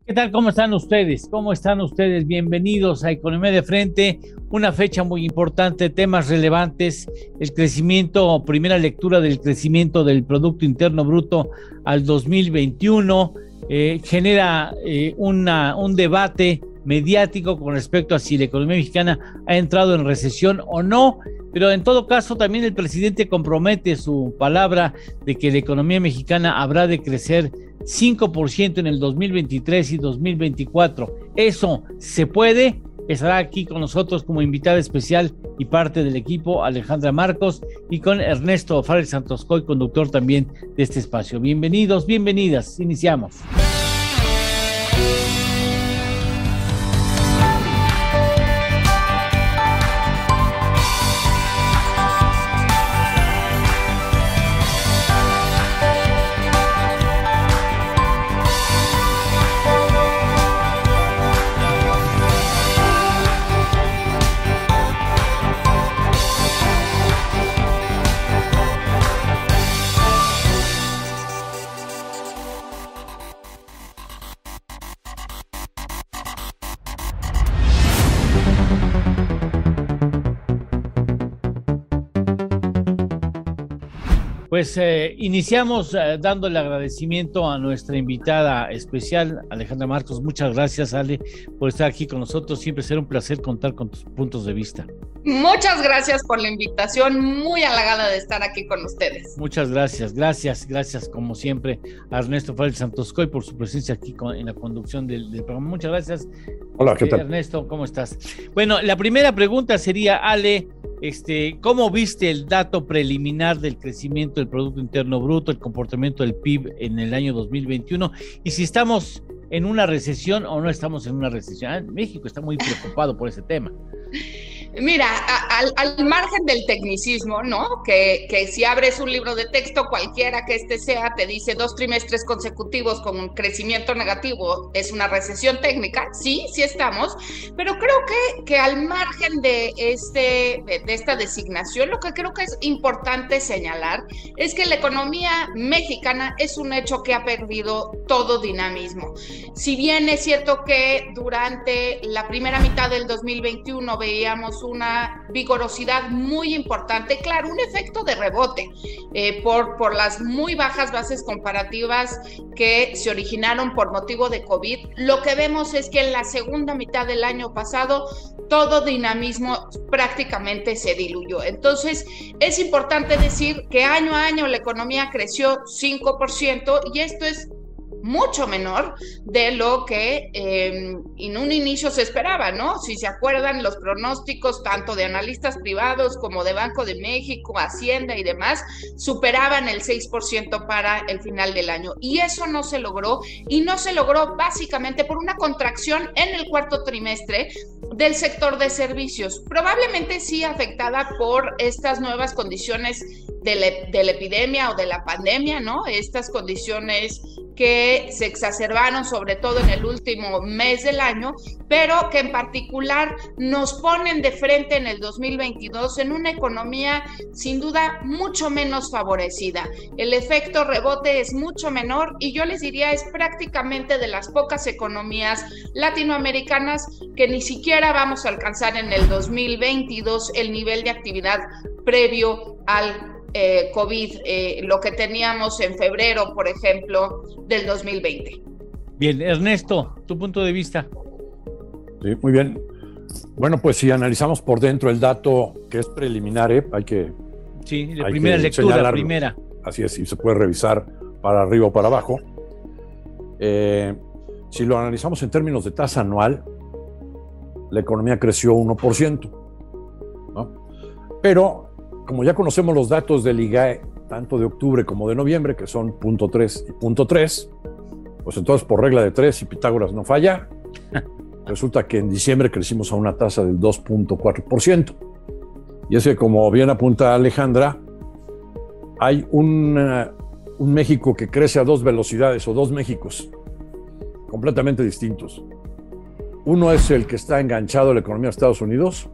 ¿Qué tal? ¿Cómo están ustedes? ¿Cómo están ustedes? Bienvenidos a Economía de Frente, una fecha muy importante, temas relevantes, el crecimiento, primera lectura del crecimiento del Producto Interno Bruto al 2021, genera un debate mediático con respecto a si la economía mexicana ha entrado en recesión o no, pero en todo caso también el presidente compromete su palabra de que la economía mexicana habrá de crecer 5% en el 2023 y 2024. ¿Eso se puede? Estará aquí con nosotros como invitada especial y parte del equipo Alejandra Marcos y con Ernesto Fares Santoscoy, conductor también de este espacio. Bienvenidos, bienvenidas. Iniciamos. Pues iniciamos dándole agradecimiento a nuestra invitada especial, Alejandra Marcos. Muchas gracias, Ale, por estar aquí con nosotros. Siempre será un placer contar con tus puntos de vista. Muchas gracias por la invitación, muy halagada de estar aquí con ustedes. Muchas gracias, gracias como siempre a Ernesto Fares Santoscoy por su presencia aquí en la conducción del programa. Muchas gracias. Hola, ¿qué tal? Ernesto, ¿cómo estás? Bueno, la primera pregunta sería, Ale, ¿cómo viste el dato preliminar del crecimiento del Producto Interno Bruto, el comportamiento del PIB en el año 2021? Y si estamos en una recesión o no estamos en una recesión. México está muy preocupado por ese tema. Mira, al margen del tecnicismo, ¿no? Que si abres un libro de texto, cualquiera que sea, te dice 2 trimestres consecutivos con un crecimiento negativo, es una recesión técnica. Sí estamos, pero creo que al margen de esta designación, lo que creo que es importante señalar es que la economía mexicana es un hecho que ha perdido todo dinamismo. Si bien es cierto que durante la primera mitad del 2021 veíamos una vigorosidad muy importante, claro, un efecto de rebote por las muy bajas bases comparativas que se originaron por motivo de COVID. Lo que vemos es que en la segunda mitad del año pasado todo dinamismo prácticamente se diluyó. Entonces es importante decir que año a año la economía creció 5% y esto es mucho menor de lo que en un inicio se esperaba, ¿no? Si se acuerdan, los pronósticos tanto de analistas privados como de Banco de México, Hacienda y demás superaban el 6% para el final del año. Y eso no se logró, y no se logró básicamente por una contracción en el cuarto trimestre del sector de servicios, probablemente sí afectada por estas nuevas condiciones de la epidemia o de la pandemia, ¿no? Estas condiciones que se exacerbaron sobre todo en el último mes del año, pero que en particular nos ponen de frente en el 2022 en una economía sin duda mucho menos favorecida. El efecto rebote es mucho menor y yo les diría es prácticamente de las pocas economías latinoamericanas que ni siquiera vamos a alcanzar en el 2022 el nivel de actividad previo al COVID, lo que teníamos en febrero, por ejemplo, del 2020. Bien, Ernesto, tu punto de vista. Sí, muy bien. Bueno, pues si analizamos por dentro el dato que es preliminar, hay que... Sí, la primera lectura, la primera. Así es, y se puede revisar para arriba o para abajo. Si lo analizamos en términos de tasa anual, la economía creció 1%, ¿no? Pero como ya conocemos los datos del IGAE, tanto de octubre como de noviembre, que son 0.3 y 0.3, pues entonces por regla de 3, si Pitágoras no falla, resulta que en diciembre crecimos a una tasa del 2.4%. Y es que, como bien apunta Alejandra, hay un México que crece a 2 velocidades o 2 Méxicos completamente distintos. Uno es el que está enganchado a la economía de Estados Unidos,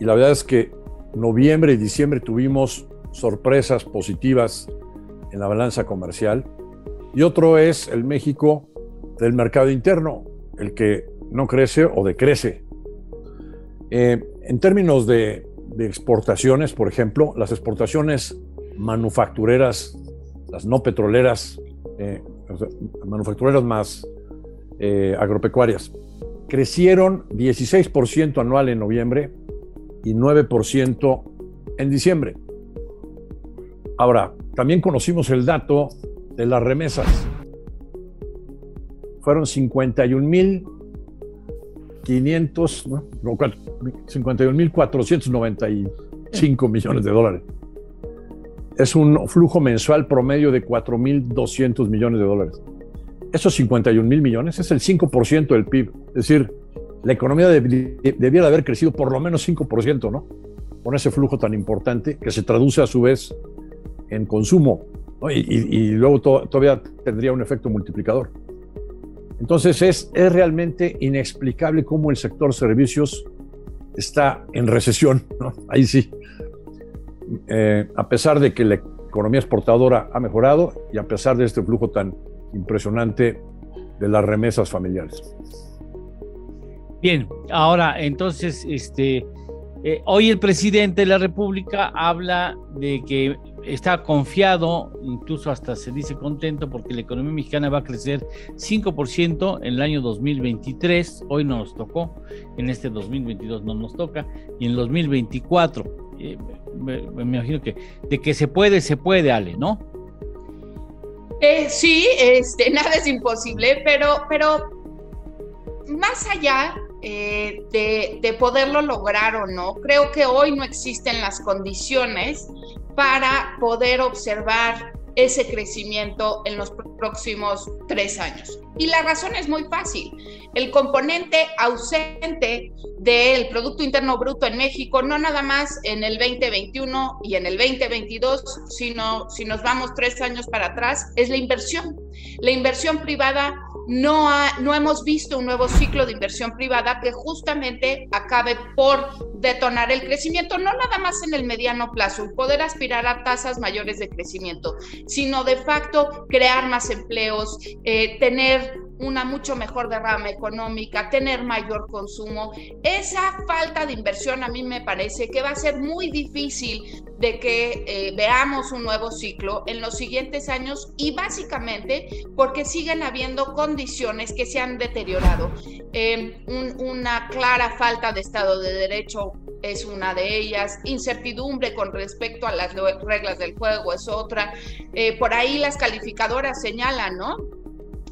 y la verdad es que noviembre y diciembre tuvimos sorpresas positivas en la balanza comercial, y otro es el México del mercado interno, el que no crece o decrece. En términos de exportaciones, por ejemplo, las exportaciones manufactureras, las no petroleras, manufactureras más agropecuarias, crecieron 16% anual en noviembre y 9% en diciembre. Ahora, también conocimos el dato de las remesas. Fueron 51.495 millones de dólares. Es un flujo mensual promedio de 4.200 millones de dólares. Esos 51,000 millones es el 5% del PIB. Es decir, la economía debiera haber crecido por lo menos 5%, ¿no? Con ese flujo tan importante que se traduce a su vez en consumo, ¿no? Y luego todavía tendría un efecto multiplicador. Entonces es realmente inexplicable cómo el sector servicios está en recesión, ¿no? Ahí sí. A pesar de que la economía exportadora ha mejorado y a pesar de este flujo tan impresionante de las remesas familiares. Bien, ahora entonces, hoy el presidente de la República habla de que está confiado, incluso hasta se dice contento, porque la economía mexicana va a crecer 5% en el año 2023, hoy no nos tocó, en este 2022 no nos toca, y en 2024, me imagino que de que se puede, Ale, ¿no? Sí, nada es imposible, pero más allá de poderlo lograr o no, creo que hoy no existen las condiciones para poder observar ese crecimiento en los próximos 3 años. Y la razón es muy fácil. El componente ausente del Producto Interno Bruto en México, no nada más en el 2021 y en el 2022, sino si nos vamos 3 años para atrás, es la inversión. La inversión privada, no hemos visto un nuevo ciclo de inversión privada que justamente acabe por detonar el crecimiento, no nada más en el mediano plazo, poder aspirar a tasas mayores de crecimiento, sino de facto crear más empleos, tener una mucho mejor derrama económica, tener mayor consumo. Esa falta de inversión a mí me parece que va a ser muy difícil de que veamos un nuevo ciclo en los siguientes años, y básicamente porque siguen habiendo condiciones que se han deteriorado. Una clara falta de Estado de Derecho es una de ellas, incertidumbre con respecto a las reglas del juego es otra. Por ahí las calificadoras señalan, ¿no?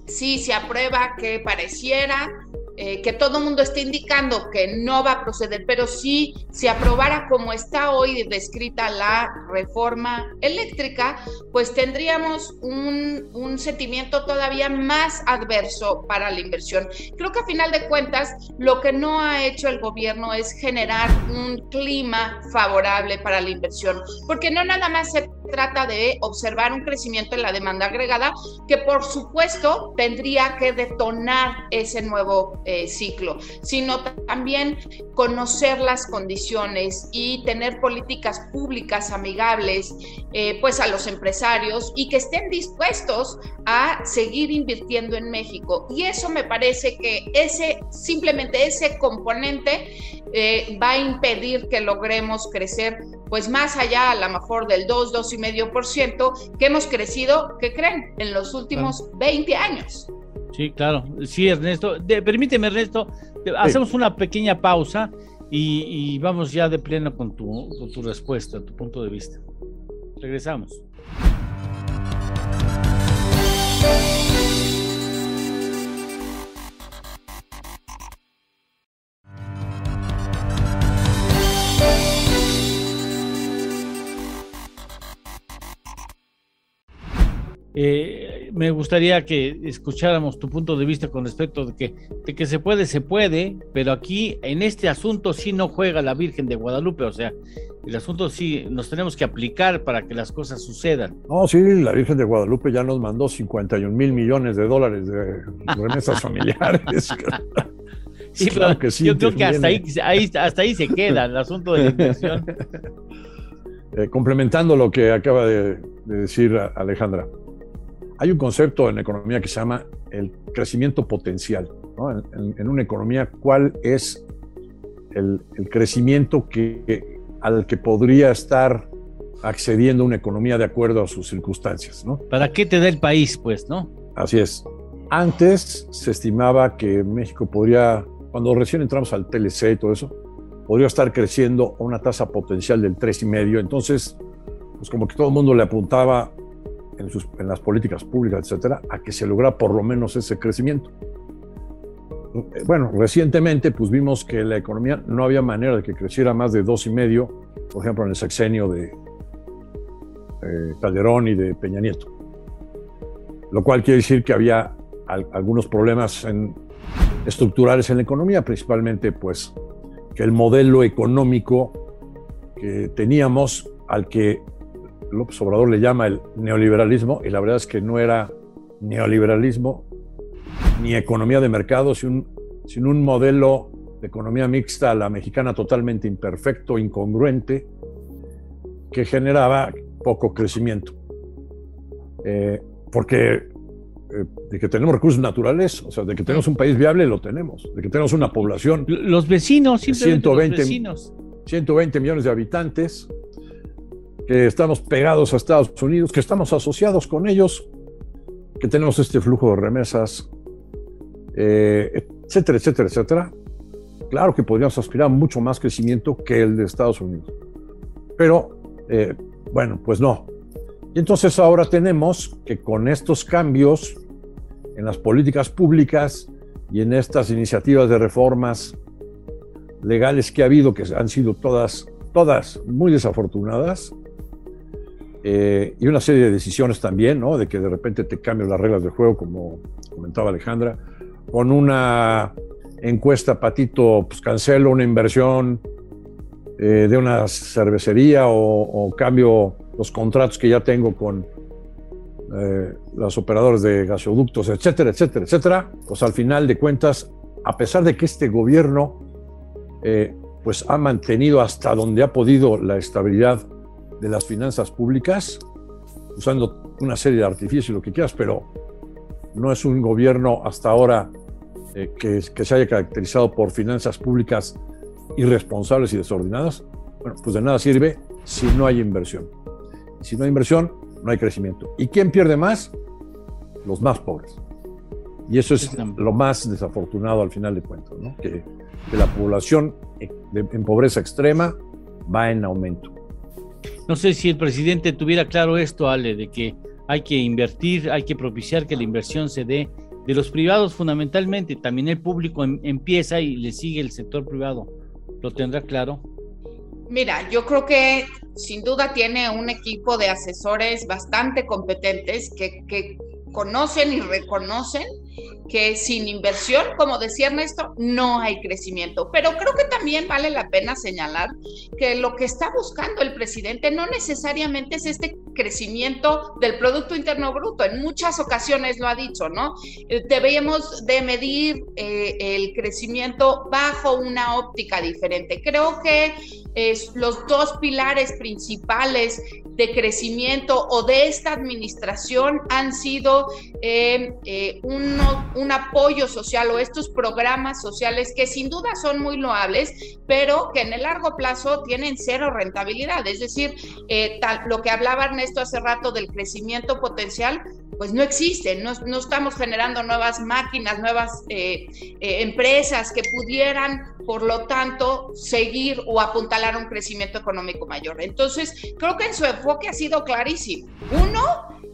Sí, se aprueba que pareciera que todo el mundo está indicando que no va a proceder, pero si se aprobara como está hoy descrita la reforma eléctrica, pues tendríamos un sentimiento todavía más adverso para la inversión. Creo que a final de cuentas lo que no ha hecho el gobierno es generar un clima favorable para la inversión, porque no nada más se trata de observar un crecimiento en la demanda agregada, que por supuesto tendría que detonar ese nuevo ciclo, sino también conocer las condiciones y tener políticas públicas amigables pues a los empresarios y que estén dispuestos a seguir invirtiendo en México. Y eso me parece que simplemente ese componente va a impedir que logremos crecer pues más allá a lo mejor del 2,5% que hemos crecido, ¿qué creen? En los últimos 20 años. Sí, claro. Sí, Ernesto. Permíteme, Ernesto, hacemos una pequeña pausa y vamos ya de pleno con tu respuesta, tu punto de vista. Regresamos. Me gustaría que escucháramos tu punto de vista con respecto de que se puede, pero aquí en este asunto sí no juega la Virgen de Guadalupe, o sea, el asunto sí nos tenemos que aplicar para que las cosas sucedan. No, sí, la Virgen de Guadalupe ya nos mandó 51,000 millones de dólares de remesas familiares. Sí, claro que sí, yo creo que hasta ahí se queda el asunto de la inversión. Complementando lo que acaba de decir Alejandra, hay un concepto en economía que se llama el crecimiento potencial, ¿no? En una economía, ¿cuál es el crecimiento al que podría estar accediendo una economía de acuerdo a sus circunstancias, ¿no? ¿Para qué te da el país, pues, no? Así es. Antes se estimaba que México podría, cuando recién entramos al TLC y todo eso, podría estar creciendo a una tasa potencial del 3,5. Entonces, pues como que todo el mundo le apuntaba en las políticas públicas, etcétera, a que se lograra por lo menos ese crecimiento. Bueno, recientemente pues vimos que la economía no había manera de que creciera más de 2,5, por ejemplo, en el sexenio de Calderón y de Peña Nieto. Lo cual quiere decir que había algunos problemas estructurales en la economía, principalmente pues que el modelo económico que teníamos, al que López Obrador le llama el neoliberalismo, y la verdad es que no era neoliberalismo ni economía de mercado, sino un modelo de economía mixta a la mexicana totalmente imperfecto, incongruente, que generaba poco crecimiento. Porque de que tenemos recursos naturales, o sea, de que tenemos un país viable, lo tenemos, de que tenemos una población... Los vecinos, simplemente 120, los vecinos. 120 millones de habitantes, que estamos pegados a Estados Unidos, que estamos asociados con ellos, que tenemos este flujo de remesas, etcétera, etcétera, etcétera. Claro que podríamos aspirar a mucho más crecimiento que el de Estados Unidos. Pero, bueno, pues no. Y entonces ahora tenemos que con estos cambios en las políticas públicas y en estas iniciativas de reformas legales que ha habido, que han sido todas muy desafortunadas, y una serie de decisiones también, ¿no? De que de repente te cambian las reglas del juego, como comentaba Alejandra, con una encuesta, Patito, pues cancelo una inversión de una cervecería o cambio los contratos que ya tengo con los operadores de gasoductos, etcétera, etcétera, etcétera. Pues al final de cuentas, a pesar de que este gobierno pues ha mantenido hasta donde ha podido la estabilidad de las finanzas públicas, usando una serie de artificios y lo que quieras, pero no es un gobierno hasta ahora que se haya caracterizado por finanzas públicas irresponsables y desordenadas. Bueno, pues de nada sirve si no hay inversión. Si no hay inversión, no hay crecimiento. ¿Y quién pierde más? Los más pobres. Y eso es lo más desafortunado al final de cuentas, ¿no? Que la población en pobreza extrema va en aumento. No sé si el presidente tuviera claro esto, Ale, de que hay que invertir, hay que propiciar que la inversión se dé de los privados fundamentalmente. También el público empieza y le sigue el sector privado. ¿Lo tendrá claro? Mira, yo creo que sin duda tiene un equipo de asesores bastante competentes que conocen y reconocen que sin inversión, como decía Ernesto, no hay crecimiento. Pero creo que también vale la pena señalar que lo que está buscando el presidente no necesariamente es este crecimiento del Producto Interno Bruto. En muchas ocasiones lo ha dicho, ¿no? Debemos de medir el crecimiento bajo una óptica diferente. Creo que los dos pilares principales de crecimiento o de esta administración han sido un apoyo social o estos programas sociales que sin duda son muy loables, pero que en el largo plazo tienen cero rentabilidad. Es decir, lo que hablaba Ernesto hace rato del crecimiento potencial, pues no existe, no estamos generando nuevas máquinas, nuevas empresas que pudieran, por lo tanto, seguir o apuntalar un crecimiento económico mayor. Entonces, creo que en su enfoque ha sido clarísimo. Uno,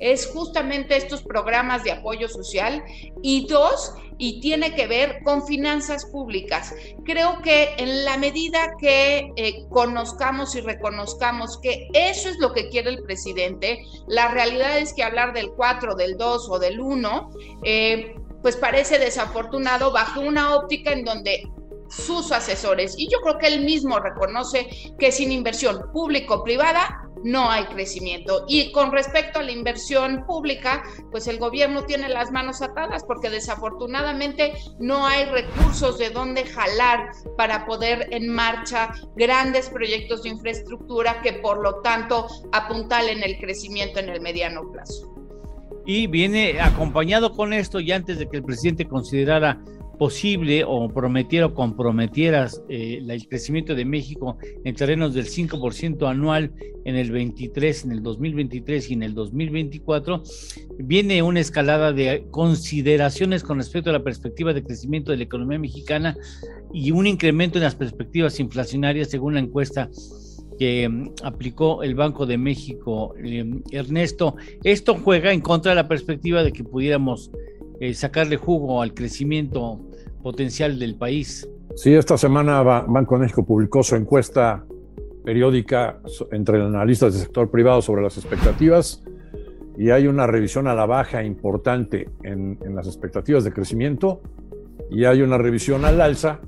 es justamente estos programas de apoyo social, y dos, y tiene que ver con finanzas públicas. Creo que en la medida que conozcamos y reconozcamos que eso es lo que quiere el presidente, la realidad es que hablar del 4, del 2 o del 1, pues parece desafortunado bajo una óptica en donde sus asesores, y yo creo que él mismo reconoce que sin inversión público-privada no hay crecimiento. Y con respecto a la inversión pública, pues el gobierno tiene las manos atadas porque desafortunadamente no hay recursos de dónde jalar para poder en marcha grandes proyectos de infraestructura que por lo tanto apuntalen el crecimiento en el mediano plazo. Y viene acompañado con esto, y antes de que el presidente considerara posible o prometiera o comprometiera el crecimiento de México en terrenos del 5% anual en el 23, en el 2023 y en el 2024, viene una escalada de consideraciones con respecto a la perspectiva de crecimiento de la economía mexicana y un incremento en las perspectivas inflacionarias según la encuesta que aplicó el Banco de México. Ernesto, esto juega en contra de la perspectiva de que pudiéramos sacarle jugo al crecimiento potencial del país. Sí, esta semana Banco de México publicó su encuesta periódica entre analistas del sector privado sobre las expectativas y hay una revisión a la baja importante en las expectativas de crecimiento y hay una revisión al alza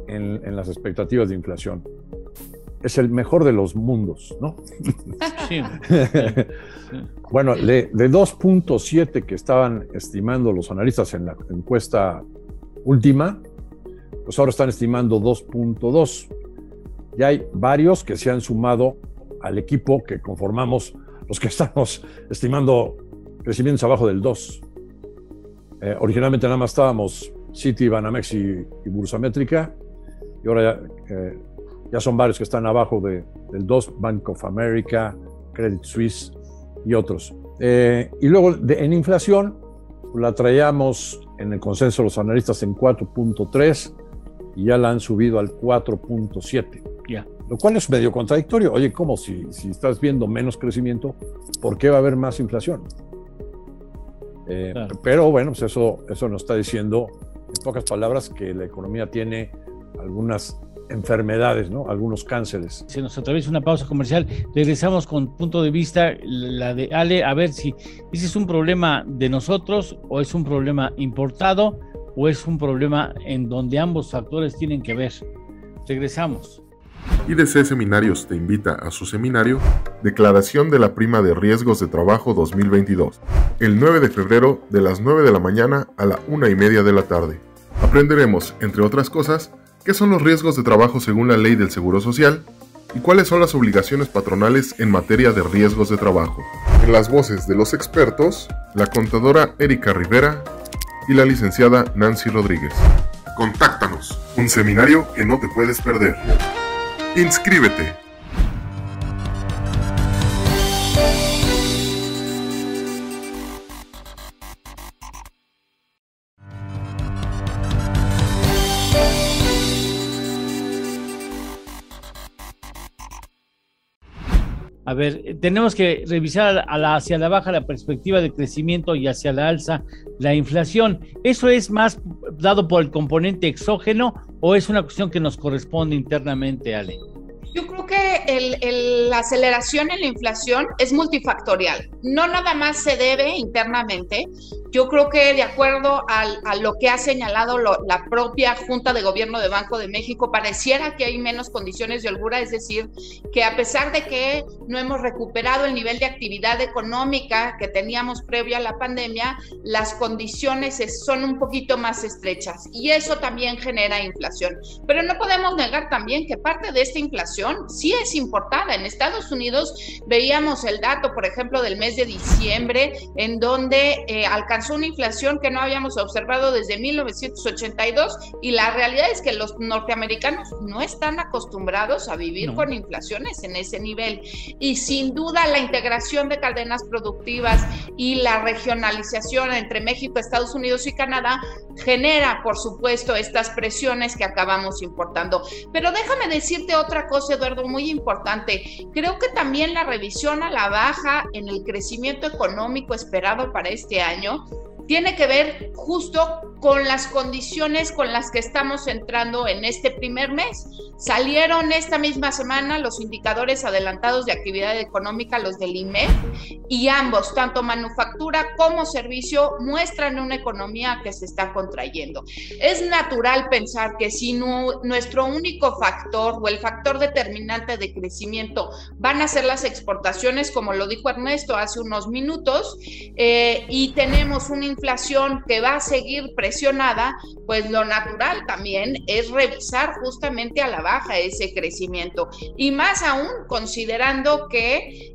en las expectativas de inflación. Es el mejor de los mundos, ¿no? Sí. Bueno, de 2.7 que estaban estimando los analistas en la encuesta última, pues ahora están estimando 2.2. Ya hay varios que se han sumado al equipo que conformamos los que estamos estimando crecimientos abajo del 2. Originalmente nada más estábamos Citi, Banamex y Bursamétrica, y ahora ya son varios que están abajo del 2, Bank of America, Credit Suisse y otros. Y luego en inflación la traíamos en el consenso de los analistas en 4.3 y ya la han subido al 4.7. Yeah. Lo cual es medio contradictorio. Oye, ¿cómo? Si estás viendo menos crecimiento, ¿por qué va a haber más inflación? Claro. Pero bueno, pues eso nos está diciendo, en pocas palabras, que la economía tiene algunas enfermedades, ¿no? Algunos cánceres. Se nos atraviesa una pausa comercial. Regresamos con punto de vista, la de Ale, a ver si ese es un problema de nosotros o es un problema importado o es un problema en donde ambos factores tienen que ver. Regresamos. IDC Seminarios te invita a su seminario Declaración de la Prima de Riesgos de Trabajo 2022, el 9 de febrero de las 9 de la mañana a la 1:30 de la tarde. Aprenderemos, entre otras cosas, qué son los riesgos de trabajo según la ley del Seguro Social y cuáles son las obligaciones patronales en materia de riesgos de trabajo. En las voces de los expertos, la contadora Erika Rivera y la licenciada Nancy Rodríguez. Contáctanos, un seminario que no te puedes perder. ¡Inscríbete! A ver, tenemos que revisar hacia la baja la perspectiva de crecimiento y hacia la alza la inflación. ¿Eso es más dado por el componente exógeno o es una cuestión que nos corresponde internamente, Ale? Yo creo que la aceleración en la inflación es multifactorial. No nada más se debe internamente. Yo creo que de acuerdo a lo que ha señalado la propia Junta de Gobierno de Banco de México, pareciera que hay menos condiciones de holgura, es decir, que a pesar de que no hemos recuperado el nivel de actividad económica que teníamos previo a la pandemia, las condiciones son un poquito más estrechas y eso también genera inflación. Pero no podemos negar también que parte de esta inflación sí es importada. En Estados Unidos veíamos el dato, por ejemplo, del mes de diciembre, en donde alcanzó una inflación que no habíamos observado desde 1982 y la realidad es que los norteamericanos no están acostumbrados a vivir con inflaciones en ese nivel y sin duda la integración de cadenas productivas y la regionalización entre México, Estados Unidos y Canadá genera, por supuesto, estas presiones que acabamos importando. Pero déjame decirte otra cosa, Eduardo, muy importante. Creo que también la revisión a la baja en el crecimiento económico esperado para este año tiene que ver justo con las condiciones con las que estamos entrando en este primer mes. Salieron esta misma semana los indicadores adelantados de actividad económica, los del IMEF, y ambos, tanto manufactura como servicio, muestran una economía que se está contrayendo. Es natural pensar que si nuestro único factor o el factor determinante de crecimiento van a ser las exportaciones, como lo dijo Ernesto hace unos minutos, y tenemos una inflación que va a seguir presionada, pues lo natural también es revisar justamente a la baja ese crecimiento y más aún considerando que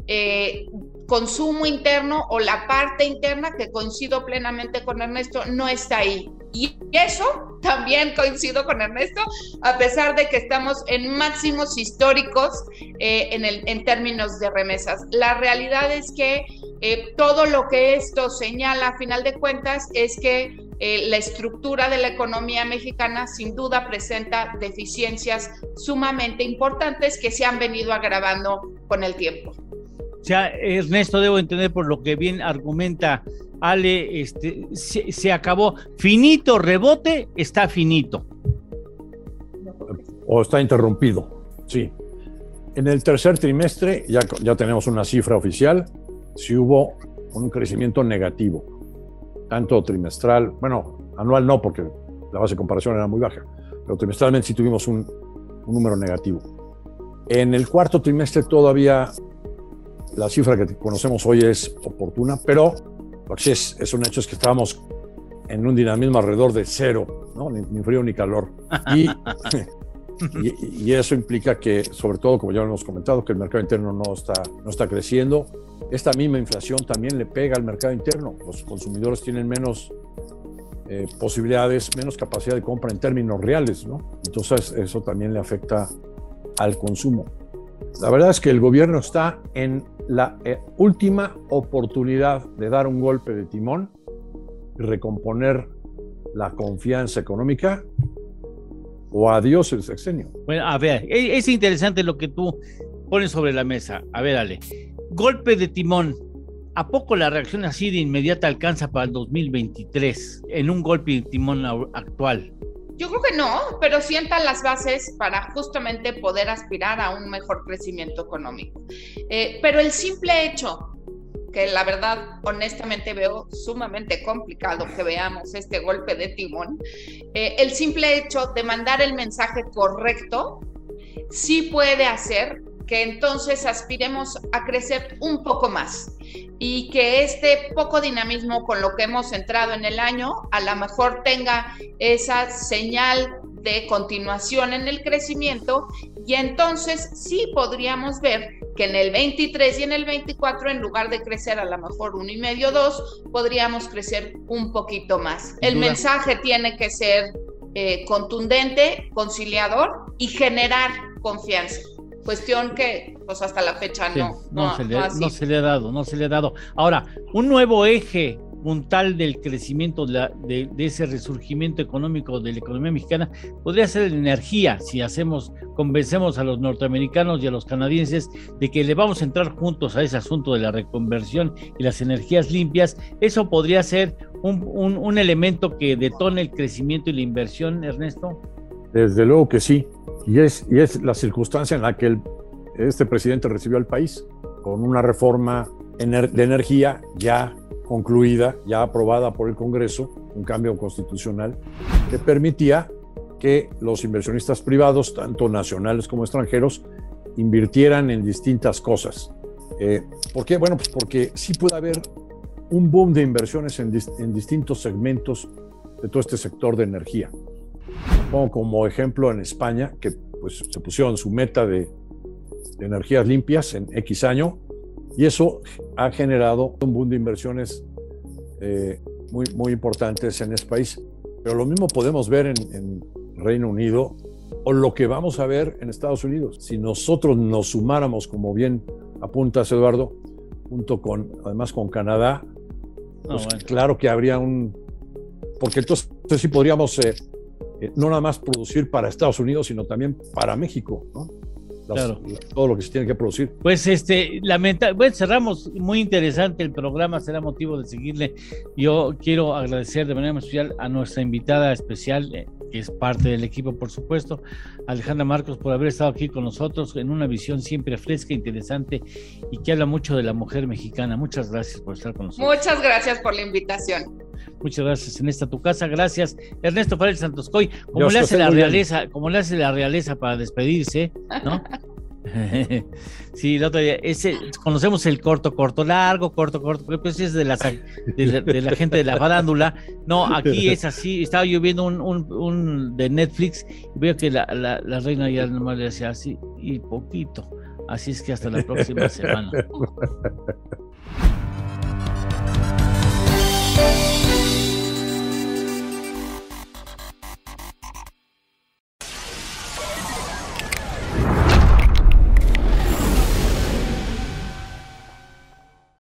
consumo interno o la parte interna, que coincido plenamente con Ernesto, no está ahí. Y eso también coincido con Ernesto, a pesar de que estamos en máximos históricos en términos de remesas. La realidad es que todo lo que esto señala, a final de cuentas, es que la estructura de la economía mexicana sin duda presenta deficiencias sumamente importantes que se han venido agravando con el tiempo. O sea, Ernesto, debo entender por lo que bien argumenta Ale, se acabó. Finito rebote, está finito. O está interrumpido, sí. En el tercer trimestre ya tenemos una cifra oficial, sí hubo un crecimiento negativo, tanto trimestral, bueno, anual no, porque la base de comparación era muy baja, pero trimestralmente sí tuvimos un número negativo. En el cuarto trimestre todavía la cifra que conocemos hoy es oportuna, pero lo que sí es un hecho es que estábamos en un dinamismo alrededor de cero, ¿no? Ni frío ni calor. Y eso implica que, sobre todo, como ya hemos comentado, que el mercado interno no está creciendo. Esta misma inflación también le pega al mercado interno. Los consumidores tienen menos posibilidades, menos capacidad de compra en términos reales, ¿no? Entonces eso también le afecta al consumo. La verdad es que el gobierno está en la última oportunidad de dar un golpe de timón y recomponer la confianza económica, o adiós el sexenio. Bueno, a ver, es interesante lo que tú pones sobre la mesa. A ver, Ale, golpe de timón. ¿A poco la reacción así de inmediata alcanza para el 2023 en un golpe de timón actual? Yo creo que no, pero sientan las bases para justamente poder aspirar a un mejor crecimiento económico. Pero el simple hecho, que la verdad honestamente veo sumamente complicado que veamos este golpe de timón, el simple hecho de mandar el mensaje correcto sí puede hacer que entonces aspiremos a crecer un poco más y que este poco dinamismo con lo que hemos entrado en el año a lo mejor tenga esa señal de continuación en el crecimiento, y entonces sí podríamos ver que en el 23 y en el 24, en lugar de crecer a lo mejor 1,5, 2, podríamos crecer un poquito más. El mensaje tiene que ser contundente, conciliador y generar confianza. Cuestión que pues hasta la fecha no se le ha dado. Ahora, un nuevo eje puntal del crecimiento de ese resurgimiento económico de la economía mexicana podría ser la energía. Si convencemos a los norteamericanos y a los canadienses de que le vamos a entrar juntos a ese asunto de la reconversión y las energías limpias, eso podría ser un elemento que detone el crecimiento y la inversión, Ernesto. Desde luego que sí, y es la circunstancia en la que este presidente recibió al país, con una reforma de energía ya concluida, ya aprobada por el Congreso, un cambio constitucional que permitía que los inversionistas privados, tanto nacionales como extranjeros, invirtieran en distintas cosas. ¿Por qué? Bueno, pues porque sí puede haber un boom de inversiones en distintos segmentos de todo este sector de energía. Pongo como ejemplo en España, que pues se pusieron su meta de energías limpias en X año, y eso ha generado un boom de inversiones muy importantes en este país. Pero lo mismo podemos ver en Reino Unido, o lo que vamos a ver en Estados Unidos. Si nosotros nos sumáramos, como bien apuntas, Eduardo, además con Canadá, pues bueno, claro que habría porque entonces sí podríamos no nada más producir para Estados Unidos, sino también para México, ¿no? Claro. Todo lo que se tiene que producir. Pues bueno, cerramos, muy interesante el programa, será motivo de seguirle. Yo quiero agradecer de manera muy especial a nuestra invitada especial, que es parte del equipo, por supuesto, Alejandra Marcos, por haber estado aquí con nosotros en una visión siempre fresca, interesante y que habla mucho de la mujer mexicana. Muchas gracias por estar con nosotros. Muchas gracias por la invitación. Muchas gracias, en esta tu casa. Gracias, Ernesto Párez Santoscoy. Como le hace la realeza para despedirse, ¿no? Sí, el otro día, conocemos el corto, largo, pues es de la gente de la farándula. No, aquí es así. Estaba yo viendo un de Netflix y veo que la reina ya nomás le hacía así y poquito. Así es que hasta la próxima semana.